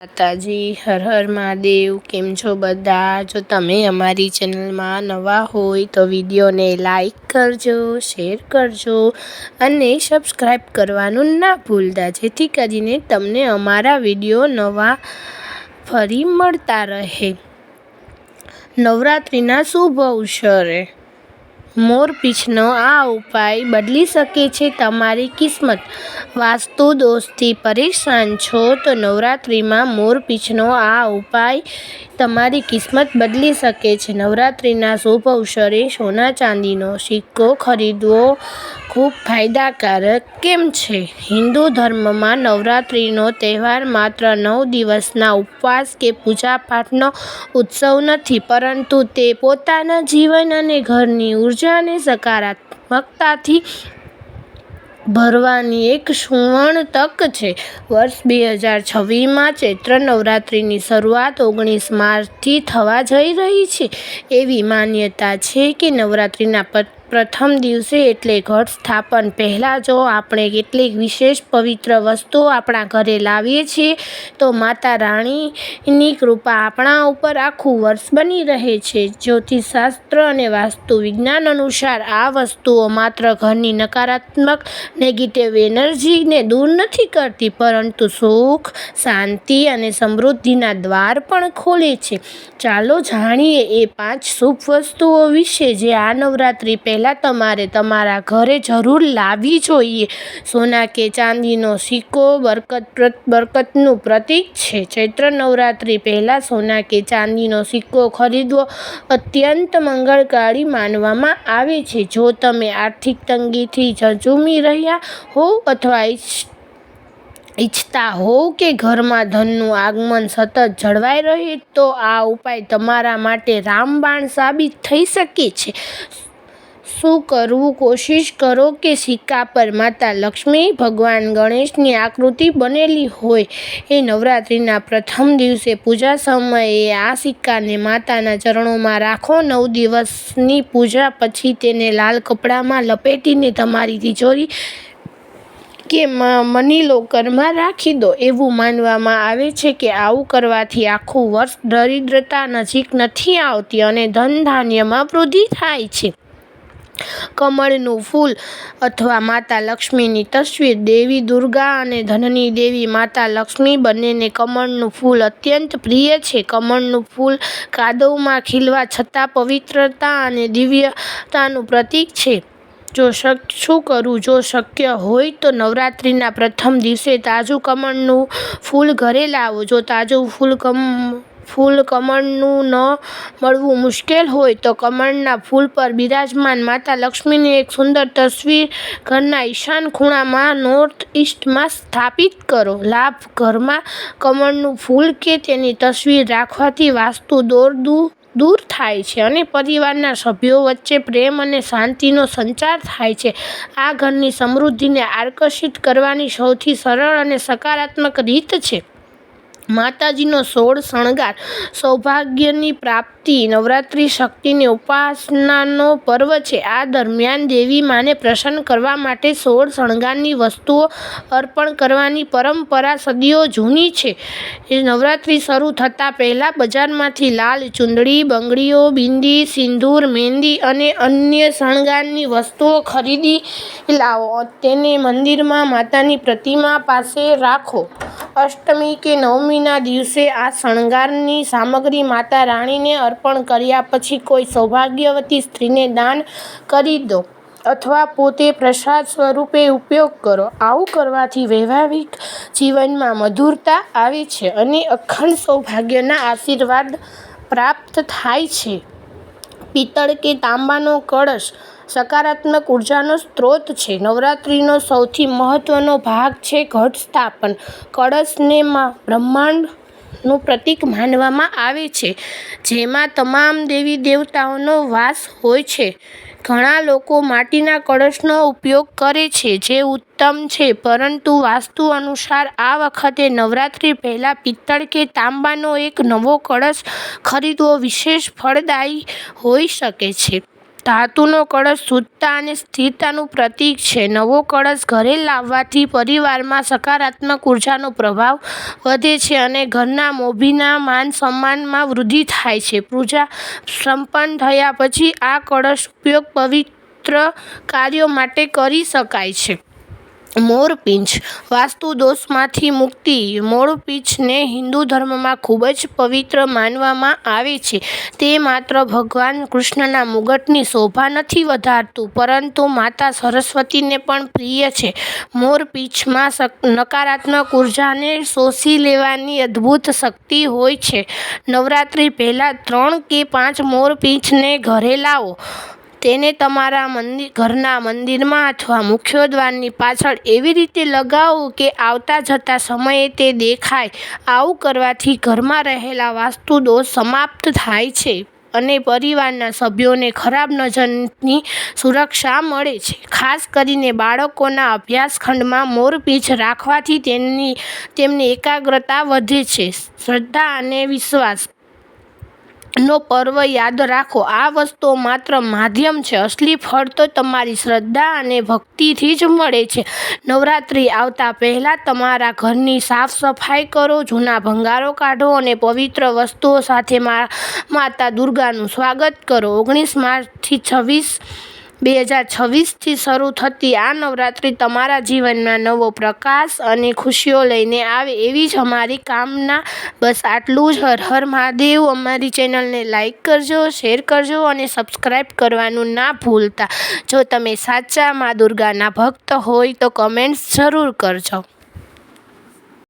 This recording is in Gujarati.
માતાજી, હર હર મહાદેવ. કેમ છો બધા? જો તમે અમારી ચેનલમાં નવા હોય તો વિડીયોને લાઈક કરજો, શેર કરજો અને સબસ્ક્રાઈબ કરવાનું ના ભૂલતા, જેથી કરીને તમને અમારા વિડીયો નવા ફરી મળતા રહે. નવરાત્રિના શુભ અવસરે મોરપીંછનો આ ઉપાય બદલી શકે છે તમારી કિસ્મત. વાસ્તુ દોષથી પરેશાન છો તો નવરાત્રિમાં મોરપીંછનો આ ઉપાય તમારી કિસ્મત બદલી શકે છે. નવરાત્રિના શુભ અવસરે સોના ચાંદીનો સિક્કો ખરીદવો ખૂબ ફાયદાકારક કેમ છે? હિન્દુ ધર્મમાં નવરાત્રિનો તહેવાર માત્ર 9 દિવસના ઉપવાસ કે પૂજાપાઠનો ઉત્સવ નથી, પરંતુ તે પોતાના જીવન અને ઘરની ઉર્જાને સકારાત્મકતાથી ભરવાની એક સુવર્ણ તક છે. વર્ષ 2026માં ચૈત્ર નવરાત્રિની શરૂઆત 19 માર્ચથી થવા જઈ રહી છે. એવી માન્યતા છે કે નવરાત્રિના પ્રથમ દિવસે એટલે ઘટ સ્થાપન પહેલાં જો આપણે કેટલીક વિશેષ પવિત્ર વસ્તુઓ આપણા ઘરે લાવીએ છીએ તો માતા રાણીની કૃપા આપણા ઉપર આખું વર્ષ બની રહે છે. જ્યોતિષશાસ્ત્ર અને વાસ્તુ વિજ્ઞાન અનુસાર આ વસ્તુઓ માત્ર ઘરની નકારાત્મક નેગેટિવ એનર્જીને દૂર નથી કરતી, પરંતુ સુખ, શાંતિ અને સમૃદ્ધિના દ્વાર પણ ખોલે છે. ચાલો જાણીએ એ 5 શુભ વસ્તુઓ વિશે જે આ નવરાત્રિ પહેલાં તમારે તમારા ઘરે જરૂર લાવવી જોઈએ. સોના કે ચાંદીનો સિક્કો બરકતનું પ્રતીક છે. ચૈત્ર નવરાત્રિ પહેલાં સોના કે ચાંદીનો સિક્કો ખરીદવો અત્યંત મંગળકારી માનવામાં આવે છે. જો તમે આર્થિક તંગીથી ઝઝૂમી રહ્યા હોવ અથવા ઈચ્છતા હોવ કે ઘરમાં ધનનું આગમન સતત જળવાઈ રહે, તો આ ઉપાય તમારા માટે રામબાણ સાબિત થઈ શકે છે. શું કરવું? કોશિશ કરો કે સિક્કા પર માતા લક્ષ્મી, ભગવાન ગણેશની આકૃતિ બનેલી હોય. નવરાત્રિના પ્રથમ દિવસે પૂજા સમયે આ સિક્કાને માતાના ચરણોમાં રાખો. 9 દિવસની પૂજા પછી તેને લાલ કપડામાં લપેટીને તમારી તિજોરી કે મની લોકરમાં રાખી દો. એવું માનવામાં આવે છે કે આવું કરવાથી આખું વર્ષ દરિદ્રતા નજીક નથી આવતી અને ધન ધાન્યમાં વૃદ્ધિ થાય છે. કમળનું ફૂલ અથવા માતા લક્ષ્મીની તસવીર. દેવી દુર્ગા અને ધનની દેવી માતા લક્ષ્મી બંનેને કમળનું ફૂલ અત્યંત પ્રિય છે. કમળનું ફૂલ કાદવમાં ખીલવા છતાં પવિત્રતા અને દિવ્યતાનું પ્રતીક છે. શું કરવું? જો શક્ય હોય તો નવરાત્રિના પ્રથમ દિવસે તાજું કમળનું ફૂલ ઘરે લાવો. જો તાજું ફૂલ કમળનું ન મળવું મુશ્કેલ હોય તો કમળના ફૂલ પર બિરાજમાન માતા લક્ષ્મીની એક સુંદર તસવીર ઘરના ઈશાન ખૂણામાં નોર્થ ઈસ્ટમાં સ્થાપિત કરો. લાભ: ઘરમાં કમળનું ફૂલ કે તેની તસવીર રાખવાથી વાસ્તુ દૂર થાય છે અને પરિવારના સભ્યો વચ્ચે પ્રેમ અને શાંતિનો સંચાર થાય છે. આ ઘરની સમૃદ્ધિને આકર્ષિત કરવાની સૌથી સરળ અને સકારાત્મક રીત છે. માતાજીનો 16 શણગાર. સૌભાગ્યની પ્રાપ્તિ. નવરાત્રિ શક્તિની ઉપાસનાનો પર્વ છે. આ દરમિયાન દેવી માને પ્રસન્ન કરવા માટે 16 શણગારની વસ્તુઓ અર્પણ કરવાની પરંપરા સદીઓ જૂની છે. નવરાત્રિ શરૂ થતાં પહેલાં બજારમાંથી લાલ ચૂંદડી, બંગડીઓ, બિંદી, સિંદૂર, મહેંદી અને અન્ય શણગારની વસ્તુઓ ખરીદી લાવો. તેને મંદિરમાં માતાની પ્રતિમા પાસે રાખો. અષ્ટમી કે નવમીના દિવસે આ શણગારની સામગ્રી માતા રાણીને અર્પણ કર્યા પછી કોઈ સૌભાગ્યવતી સ્ત્રીને દાન કરી દો અથવા પોતે પ્રસાદ સ્વરૂપે ઉપયોગ કરો. આવું કરવાથી વૈવાહિક જીવનમાં મધુરતા આવે છે અને અખંડ સૌભાગ્યના આશીર્વાદ પ્રાપ્ત થાય છે. પિત્તળ કે તાંબાનો કળશ સકારાત્મક ઉર્જાનો સ્ત્રોત છે. નવરાત્રિનો સૌથી મહત્વનો ભાગ છે ઘટ સ્થાપન. કળશને બ્રહ્માંડનું પ્રતીક માનવામાં આવે છે, જેમાં તમામ દેવી દેવતાઓનો વાસ હોય છે. ઘણા લોકો માટીના કળશનો ઉપયોગ કરે છે, જે ઉત્તમ છે, પરંતુ વાસ્તુ અનુસાર આ વખતે નવરાત્રિ પહેલાં પિત્તળ કે તાંબાનો એક નવો કળશ ખરીદવો વિશેષ ફળદાયી હોઈ શકે છે. ધાતુનો કળશ શુદ્ધતા અને સ્થિરતાનું પ્રતીક છે. નવો કળશ ઘરે લાવવાથી પરિવારમાં સકારાત્મક ઉર્જાનો પ્રભાવ વધે છે અને ઘરના મોભીના માન-સન્માનમાં વૃદ્ધિ થાય છે. પૂજા સંપન્ન થયા પછી આ કળશ ઉપયોગ પવિત્ર કાર્યો માટે કરી શકાય છે. મોરપીંછ વાસ્તુ દોષમાંથી મુક્તિ. મોરપીંછને હિન્દુ ધર્મમાં ખૂબ જ પવિત્ર માનવામાં આવે છે. તે માત્ર ભગવાન કૃષ્ણના મુગટની શોભા નથી વધારતું, પરંતુ માતા સરસ્વતીને પણ પ્રિય છે. મોરપીંછમાં નકારાત્મક ઉર્જાને શોષી લેવાની અદ્ભુત શક્તિ હોય છે. નવરાત્રિ પહેલાં 3 કે 5 મોરપીંછને ઘરે લાવો. તેને તમારા ઘરના મંદિરમાં અથવા મુખ્ય દ્વારની પાછળ એવી રીતે લગાવો કે આવતા જતા સમયે તે દેખાય. આવું કરવાથી ઘરમાં રહેલા વાસ્તુ દોષ સમાપ્ત થાય છે અને પરિવારના સભ્યોને ખરાબ નજરની સુરક્ષા મળે છે. ખાસ કરીને બાળકોના અભ્યાસ ખંડમાં મોરપીંછ રાખવાથી તેમની એકાગ્રતા વધે છે. શ્રદ્ધા અને વિશ્વાસ નો પર્વ યાદ રાખો, આ વસ્તુઓ માત્ર માધ્યમ છે. અસલી ફળ તો તમારી શ્રદ્ધા અને ભક્તિથી જ મળે છે. નવરાત્રિ આવતા પહેલા તમારા ઘરની સાફ સફાઈ કરો, જૂના ભંગારો કાઢો અને પવિત્ર વસ્તુઓ સાથે માતા દુર્ગાનું સ્વાગત કરો. 19 માર્ચથી 2026થી શરૂ થતી આ નવરાત્રિ તમારા જીવનમાં નવો પ્રકાશ અને ખુશીઓ લઈને આવે એવી જ અમારી કામના. બસ આટલું જ. હર હર મહાદેવ. અમારી ચેનલને લાઈક કરજો, શેર કરજો અને સબસ્ક્રાઈબ કરવાનું ના ભૂલતા. જો તમે સાચા મા દુર્ગાના ભક્ત હોય તો કમેન્ટ્સ જરૂર કરજો.